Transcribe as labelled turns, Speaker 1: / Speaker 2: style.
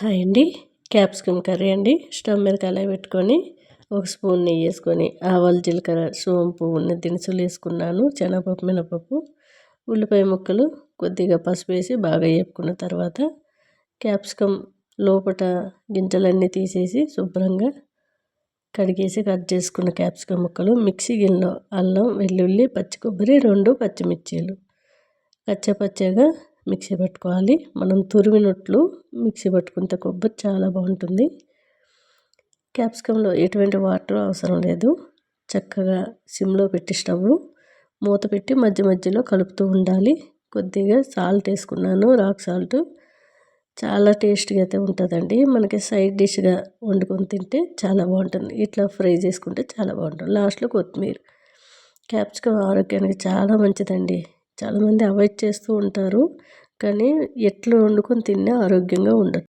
Speaker 1: Hi అండి. Capsicum curry అండి. Stove మీద కళాయి పెట్టుకొని ఒక స్పూన్ నెయ్యి వేసుకొని ఆవాలు జీలకర్ర సోంపు ఉన్న దినుసులు వేసుకున్నాను. శనగపప్పు మినపప్పు ఉల్లిపాయ ముక్కలు కొద్దిగా పసుపు వేసి బాగా వేపుకున్న తర్వాత క్యాప్సికమ్ లోపట గింజలన్నీ తీసేసి శుభ్రంగా కడిగేసి కట్ చేసుకున్న క్యాప్సికమ్ ముక్కలు మిక్సీ గిన్నెలో అల్లం వెల్లుల్లి పచ్చి కొబ్బరి 2 పచ్చిమిర్చీలు కచ్చపచ్చగా మిక్సీ పట్టుకోవాలి. మనం తురిమినట్లు మిక్సీ పట్టుకుంటే కొబ్బరి చాలా బాగుంటుంది. క్యాప్సికంలో ఎటువంటి వాటర్ అవసరం లేదు. చక్కగా సిమ్లో పెట్టి స్టవ్ మూత పెట్టి మధ్య మధ్యలో కలుపుతూ ఉండాలి. కొద్దిగా సాల్ట్ వేసుకున్నాను, రాక్ సాల్ట్. చాలా టేస్ట్గా అయితే ఉంటుందండి. మనకి సైడ్ డిష్గా వండుకొని తింటే చాలా బాగుంటుంది. ఇట్లా ఫ్రై చేసుకుంటే చాలా బాగుంటుంది. లాస్ట్లో కొత్తిమీర. క్యాప్సికమ్ ఆరోగ్యానికి చాలా మంచిదండి. చాలామంది అవాయిడ్ చేస్తూ ఉంటారు, కానీ ఎట్లా వండుకొని తిన్నా ఆరోగ్యంగా ఉండొచ్చు.